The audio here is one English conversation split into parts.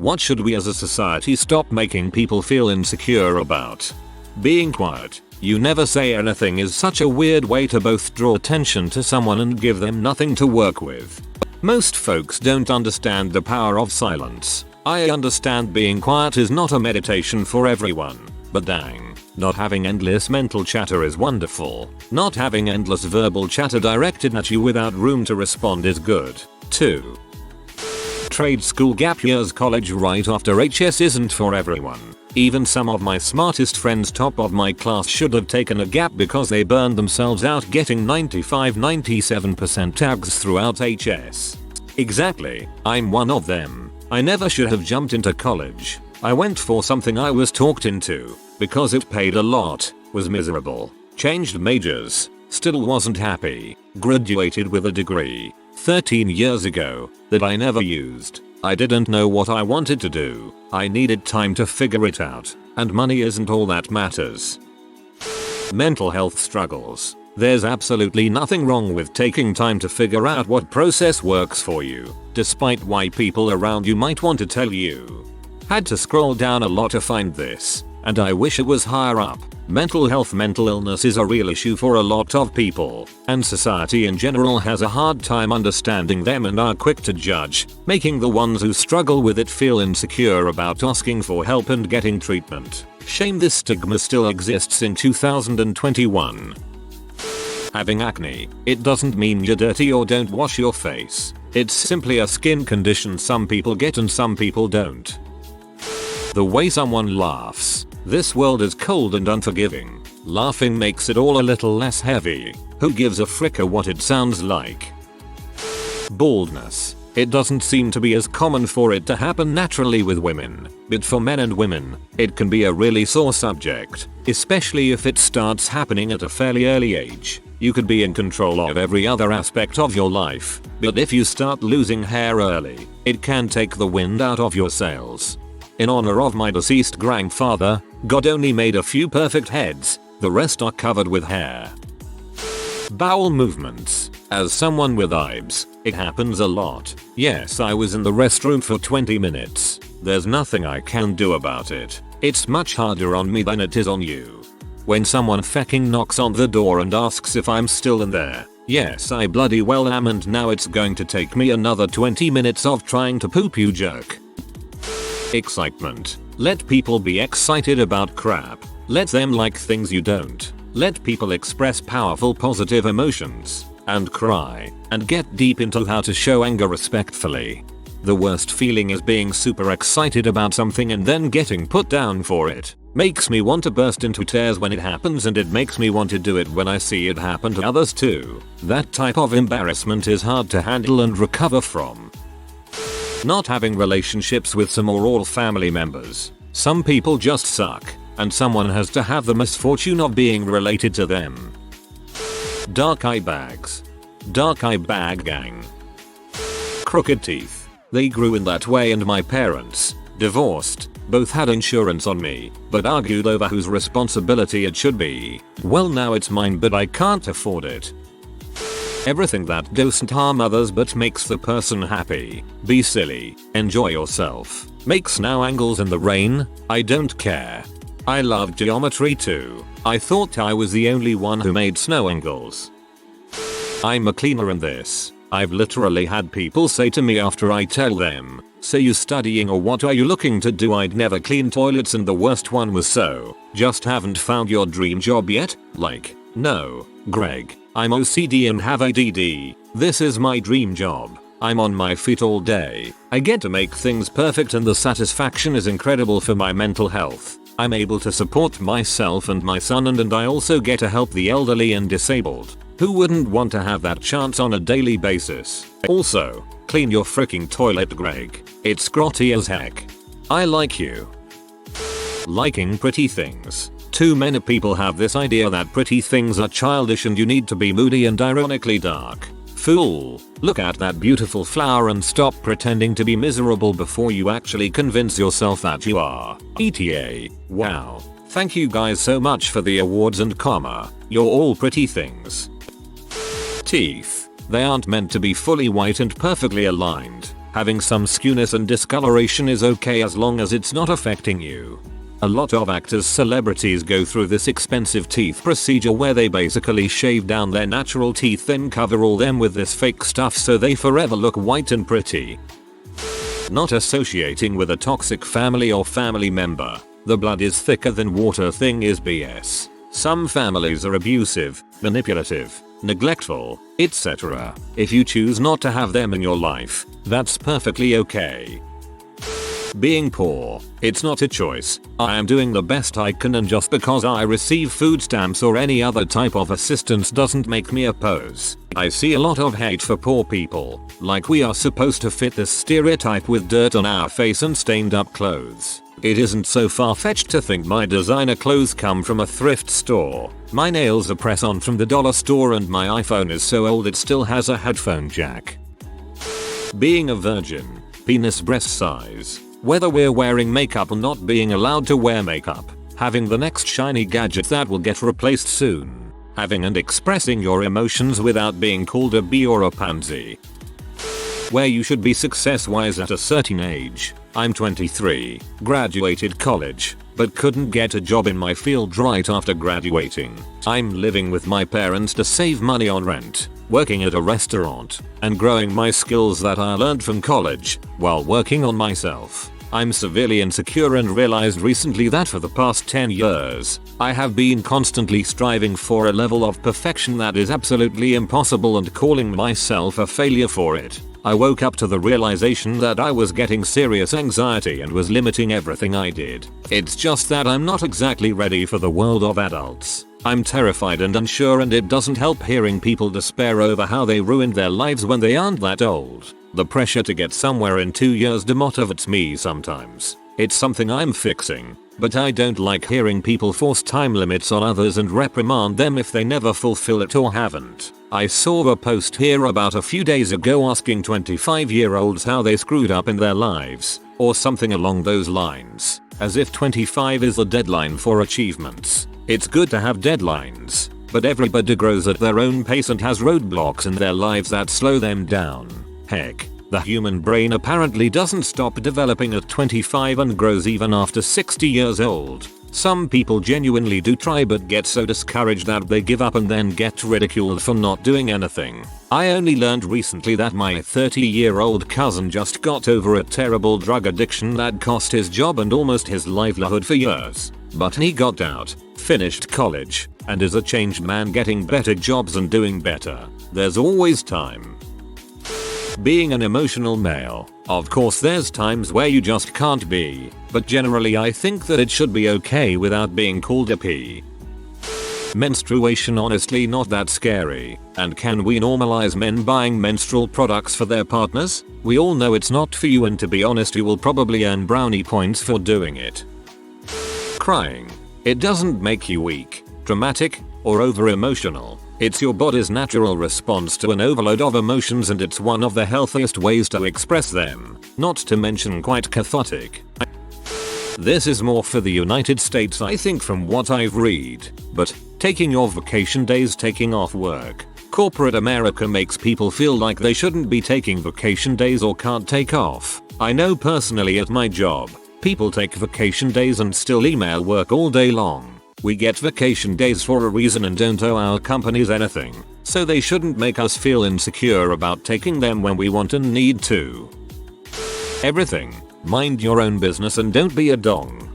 What should we as a society stop making people feel insecure about? Being quiet. You never say anything is such a weird way to both draw attention to someone and give them nothing to work with. Most folks don't understand the power of silence. I understand being quiet is not a meditation for everyone, but dang, not having endless mental chatter is wonderful. Not having endless verbal chatter directed at you without room to respond is good, too. Trade school gap years. College right after HS isn't for everyone. Even some of my smartest friends top of my class should have taken a gap because they burned themselves out getting 95-97% tags throughout HS. Exactly, I'm one of them. I never should have jumped into college. I went for something I was talked into, because it paid a lot, was miserable, changed majors, still wasn't happy, graduated with a degree 13 years ago that I never used. I didn't know what I wanted to do. I needed time to figure it out, and money isn't all that matters. Mental health struggles. There's absolutely nothing wrong with taking time to figure out what process works for you, despite why people around you might want to tell you. Had to scroll down a lot to find this, and I wish it was higher up. Mental illness is a real issue for a lot of people, and society in general has a hard time understanding them and are quick to judge, making the ones who struggle with it feel insecure about asking for help and getting treatment. Shame this stigma still exists in 2021. Having acne. It doesn't mean you're dirty or don't wash your face. It's simply a skin condition some people get and some people don't. The way someone laughs. This world is cold and unforgiving. Laughing makes it all a little less heavy. Who gives a fricka what it sounds like? Baldness. It doesn't seem to be as common for it to happen naturally with women, but for men and women, it can be a really sore subject, especially if it starts happening at a fairly early age. You could be in control of every other aspect of your life, but if you start losing hair early, it can take the wind out of your sails. In honor of my deceased grandfather, God only made a few perfect heads, the rest are covered with hair. Bowel movements. As someone with IBS, it happens a lot. Yes, I was in the restroom for 20 minutes. There's nothing I can do about it. It's much harder on me than it is on you. When someone fecking knocks on the door and asks if I'm still in there, yes, I bloody well am, and now it's going to take me another 20 minutes of trying to poop, you jerk. Excitement. Let people be excited about crap. Let them like things you don't. Let people express powerful positive emotions, and cry, and get deep into how to show anger respectfully. The worst feeling is being super excited about something and then getting put down for it. Makes me want to burst into tears when it happens, and it makes me want to do it when I see it happen to others too. That type of embarrassment is hard to handle and recover from. Not having relationships with some or all family members. Some people just suck, and someone has to have the misfortune of being related to them. Dark eye bags. Dark eye bag gang. Crooked teeth. They grew in that way, and my parents, divorced, both had insurance on me, but argued over whose responsibility it should be. Well, now it's mine, but I can't afford it. Everything that doesn't harm others but makes the person happy. Be silly. Enjoy yourself. Make snow angles in the rain. I don't care. I love geometry too. I thought I was the only one who made snow angles. I'm a cleaner in this. I've literally had people say to me after I tell them, "So you studying or what are you looking to do?" I'd never cleaned toilets, and the worst one was, "So, just haven't found your dream job yet?" Like, no, Greg, I'm OCD and have ADD. This is my dream job. I'm on my feet all day. I get to make things perfect, and the satisfaction is incredible for my mental health. I'm able to support myself and my son, and I also get to help the elderly and disabled. Who wouldn't want to have that chance on a daily basis? Also, clean your freaking toilet, Greg. It's grotty as heck. I like you. Liking pretty things. Too many people have this idea that pretty things are childish and you need to be moody and ironically dark. Fool. Look at that beautiful flower and stop pretending to be miserable before you actually convince yourself that you are. ETA. Wow. Thank you guys so much for the awards and karma. You're all pretty things. Teeth. They aren't meant to be fully white and perfectly aligned. Having some skewness and discoloration is okay as long as it's not affecting you. A lot of actors, celebrities go through this expensive teeth procedure where they basically shave down their natural teeth then cover all them with this fake stuff so they forever look white and pretty. Not associating with a toxic family or family member. The blood is thicker than water thing is BS. Some families are abusive, manipulative, neglectful, etc. If you choose not to have them in your life, that's perfectly okay. Being poor, it's not a choice. I am doing the best I can, and just because I receive food stamps or any other type of assistance doesn't make me oppose. I see a lot of hate for poor people, like we are supposed to fit this stereotype with dirt on our face and stained up clothes. It isn't so far-fetched to think my designer clothes come from a thrift store. My nails are press-on from the dollar store and my iPhone is so old it still has a headphone jack. Being a virgin, penis breast size. Whether we're wearing makeup or not being allowed to wear makeup, having the next shiny gadget that will get replaced soon, having and expressing your emotions without being called a bee or a pansy. Where you should be success-wise at a certain age. I'm 23, graduated college, but couldn't get a job in my field right after graduating. I'm living with my parents to save money on rent, working at a restaurant, and growing my skills that I learned from college, while working on myself. I'm severely insecure and realized recently that for the past 10 years, I have been constantly striving for a level of perfection that is absolutely impossible and calling myself a failure for it. I woke up to the realization that I was getting serious anxiety and was limiting everything I did. It's just that I'm not exactly ready for the world of adults. I'm terrified and unsure, and it doesn't help hearing people despair over how they ruined their lives when they aren't that old. The pressure to get somewhere in 2 years demotivates me sometimes. It's something I'm fixing, but I don't like hearing people force time limits on others and reprimand them if they never fulfill it or haven't. I saw a post here about a few days ago asking 25-year-olds how they screwed up in their lives, or something along those lines, as if 25 is the deadline for achievements. It's good to have deadlines, but everybody grows at their own pace and has roadblocks in their lives that slow them down. Heck, the human brain apparently doesn't stop developing at 25 and grows even after 60 years old. Some people genuinely do try but get so discouraged that they give up and then get ridiculed for not doing anything. I only learned recently that my 30-year-old cousin just got over a terrible drug addiction that cost his job and almost his livelihood for years. But he got out, finished college, and is a changed man getting better jobs and doing better. There's always time. Being an emotional male. Of course there's times where you just can't be, but generally I think that it should be okay without being called a P. Menstruation honestly not that scary, and can we normalize men buying menstrual products for their partners? We all know it's not for you, and to be honest you will probably earn brownie points for doing it. Crying. It doesn't make you weak, dramatic, or over-emotional. It's your body's natural response to an overload of emotions, and it's one of the healthiest ways to express them, not to mention quite cathartic. This is more for the United States I think from what I've read, but taking your vacation days, taking off work. Corporate America makes people feel like they shouldn't be taking vacation days or can't take off. I know personally at my job, people take vacation days and still email work all day long. We get vacation days for a reason and don't owe our companies anything, so they shouldn't make us feel insecure about taking them when we want and need to. Everything. Mind your own business and don't be a dong.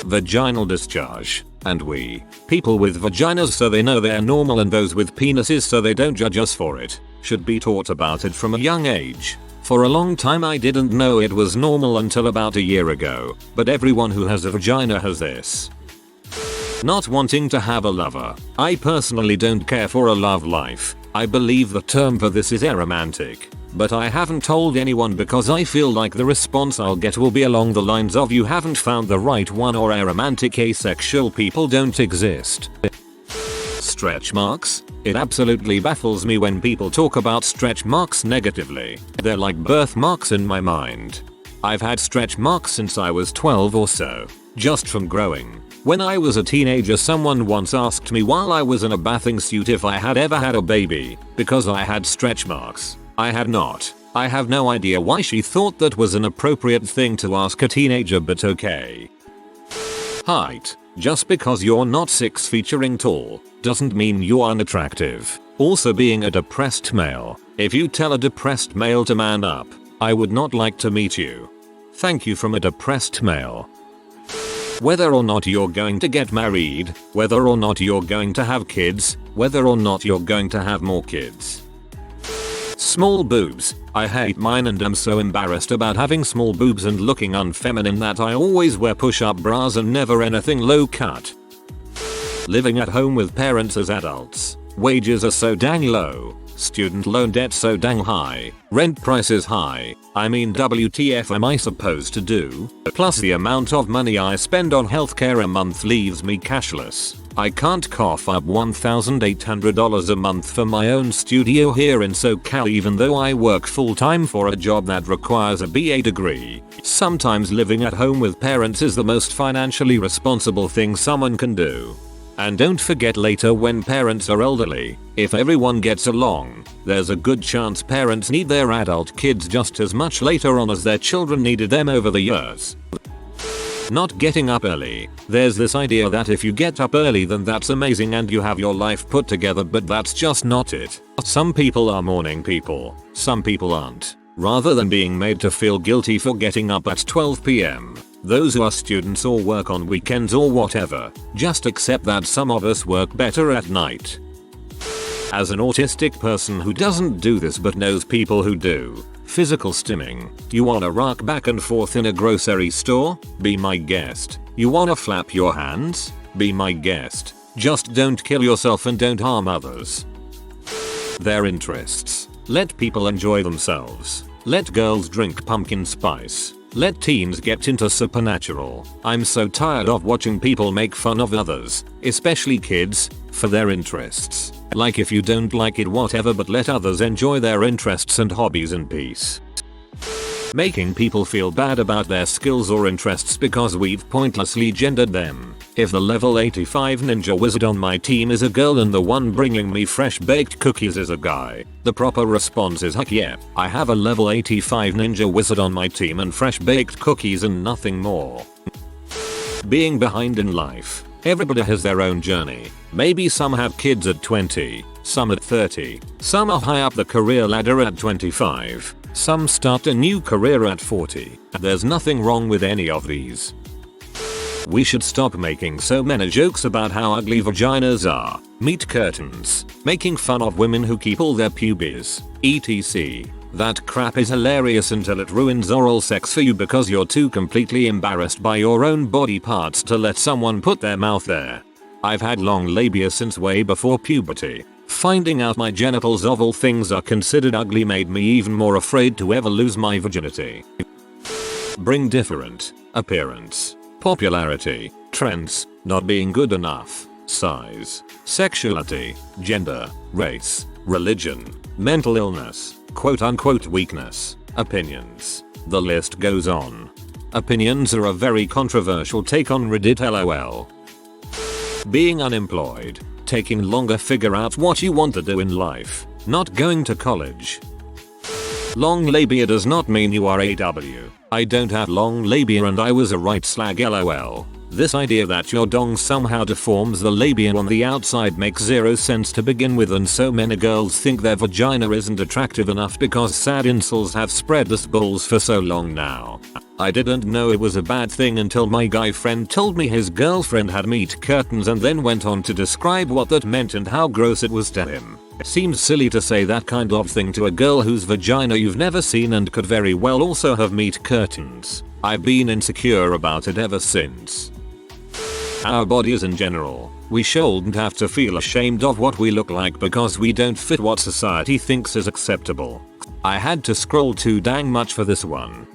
Vaginal discharge. And we, people with vaginas so they know they're normal, and those with penises so they don't judge us for it, should be taught about it from a young age. For a long time I didn't know it was normal until about a year ago, but everyone who has a vagina has this. Not wanting to have a lover. I personally don't care for a love life. I believe the term for this is aromantic. But I haven't told anyone because I feel like the response I'll get will be along the lines of "you haven't found the right one" or "aromantic asexual people don't exist." Stretch marks. It absolutely baffles me when people talk about stretch marks negatively. They're like birthmarks in my mind. I've had stretch marks since I was 12 or so, just from growing. When I was a teenager, someone once asked me while I was in a bathing suit if I had ever had a baby, because I had stretch marks. I had not. I have no idea why she thought that was an appropriate thing to ask a teenager, but okay. Height. Just because you're not 6 feet tall doesn't mean you're unattractive. Also, being a depressed male. If you tell a depressed male to man up, I would not like to meet you. Thank you from a depressed male. Whether or not you're going to get married, whether or not you're going to have kids, whether or not you're going to have more kids. Small boobs. I hate mine and am so embarrassed about having small boobs and looking unfeminine that I always wear push-up bras and never anything low cut. Living at home with parents as adults. Wages are so dang low. Student loan debt so dang high. Rent prices high. I mean, WTF am I supposed to do? Plus the amount of money I spend on healthcare a month leaves me cashless. I can't cough up $1,800 a month for my own studio here in SoCal, even though I work full time for a job that requires a BA degree. Sometimes living at home with parents is the most financially responsible thing someone can do. And don't forget, later when parents are elderly, if everyone gets along, there's a good chance parents need their adult kids just as much later on as their children needed them over the years. Not getting up early. There's this idea that if you get up early then that's amazing and you have your life put together, but that's just not it. Some people are morning people, some people aren't. Rather than being made to feel guilty for getting up at 12 PM, those who are students or work on weekends or whatever, just accept that some of us work better at night. As an autistic person who doesn't do this but knows people who do, physical stimming. You wanna rock back and forth in a grocery store? Be my guest. You wanna flap your hands? Be my guest. Just don't kill yourself and don't harm others. Their interests. Let people enjoy themselves. Let girls drink pumpkin spice. Let teens get into supernatural. I'm so tired of watching people make fun of others, especially kids, for their interests. Like, if you don't like it, whatever, but let others enjoy their interests and hobbies in peace. Making people feel bad about their skills or interests because we've pointlessly gendered them. If the level 85 ninja wizard on my team is a girl and the one bringing me fresh baked cookies is a guy, the proper response is heck yeah, I have a level 85 ninja wizard on my team and fresh baked cookies and nothing more. Being behind in life. Everybody has their own journey. Maybe some have kids at 20, some at 30, some are high up the career ladder at 25. Some start a new career at 40. There's nothing wrong with any of these. We should stop making so many jokes about how ugly vaginas are, meat curtains, making fun of women who keep all their pubes, etc. That crap is hilarious until it ruins oral sex for you because you're too completely embarrassed by your own body parts to let someone put their mouth there. I've had long labia since way before puberty. Finding out my genitals of all things are considered ugly made me even more afraid to ever lose my virginity. Bring different appearance, popularity, trends, not being good enough, size, sexuality, gender, race, religion, mental illness, quote unquote weakness, opinions. The list goes on. Opinions are a very controversial take on Reddit, lol. Being unemployed. Taking longer figure out what you want to do in life. Not going to college. Long labia does not mean you are AW. I don't have long labia and I was a right slag, lol. This idea that your dong somehow deforms the labia on the outside makes zero sense to begin with, and so many girls think their vagina isn't attractive enough because sad incels have spread this balls for so long now. I didn't know it was a bad thing until my guy friend told me his girlfriend had meat curtains and then went on to describe what that meant and how gross it was to him. Seems silly to say that kind of thing to a girl whose vagina you've never seen and could very well also have meat curtains. I've been insecure about it ever since. Our bodies in general. We shouldn't have to feel ashamed of what we look like because we don't fit what society thinks is acceptable. I had to scroll too dang much for this one.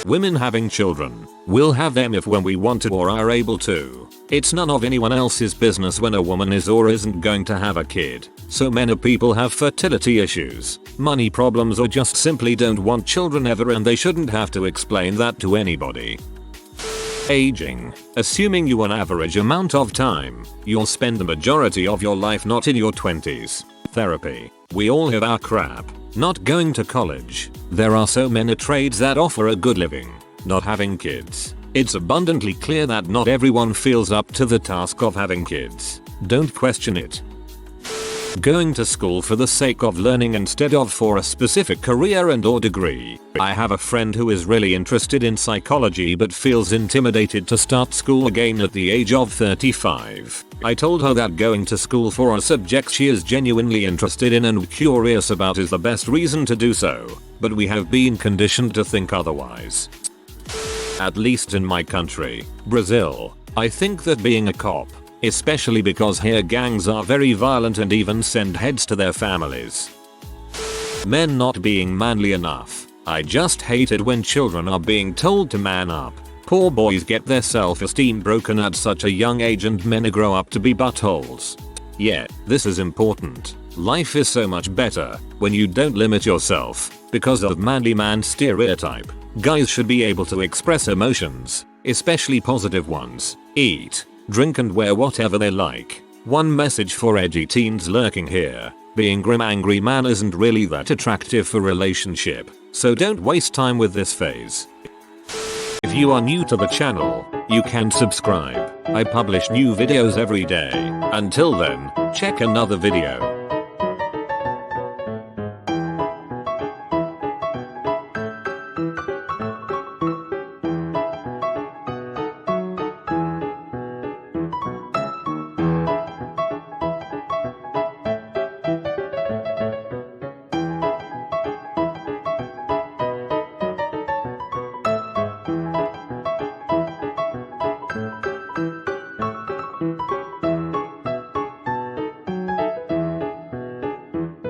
Women having children. We'll have them if when we want to or are able to. It's none of anyone else's business when a woman is or isn't going to have a kid. So many people have fertility issues, money problems, or just simply don't want children ever, and they shouldn't have to explain that to anybody. Aging. Assuming you an average amount of time, you'll spend the majority of your life not in your 20s. Therapy. We all have our crap. Not going to college. There are so many trades that offer a good living. Not having kids. It's abundantly clear that not everyone feels up to the task of having kids. Don't question it. Going to school for the sake of learning instead of for a specific career and/or degree. I have a friend who is really interested in psychology but feels intimidated to start school again at the age of 35. I told her that going to school for a subject she is genuinely interested in and curious about is the best reason to do so, but we have been conditioned to think otherwise. At least in my country, Brazil, I think that being a cop, especially because here gangs are very violent and even send heads to their families. Men not being manly enough. I just hate it when children are being told to man up. Poor boys get their self-esteem broken at such a young age and men grow up to be buttholes. Yeah, this is important. Life is so much better when you don't limit yourself because of manly man stereotype. Guys should be able to express emotions, especially positive ones. Eat, drink and wear whatever they like. One message for edgy teens lurking here. Being grim angry man isn't really that attractive for relationship, so don't waste time with this phase. If you are new to the channel, you can subscribe. I publish new videos every day. Until then, check another video.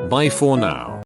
Bye for now.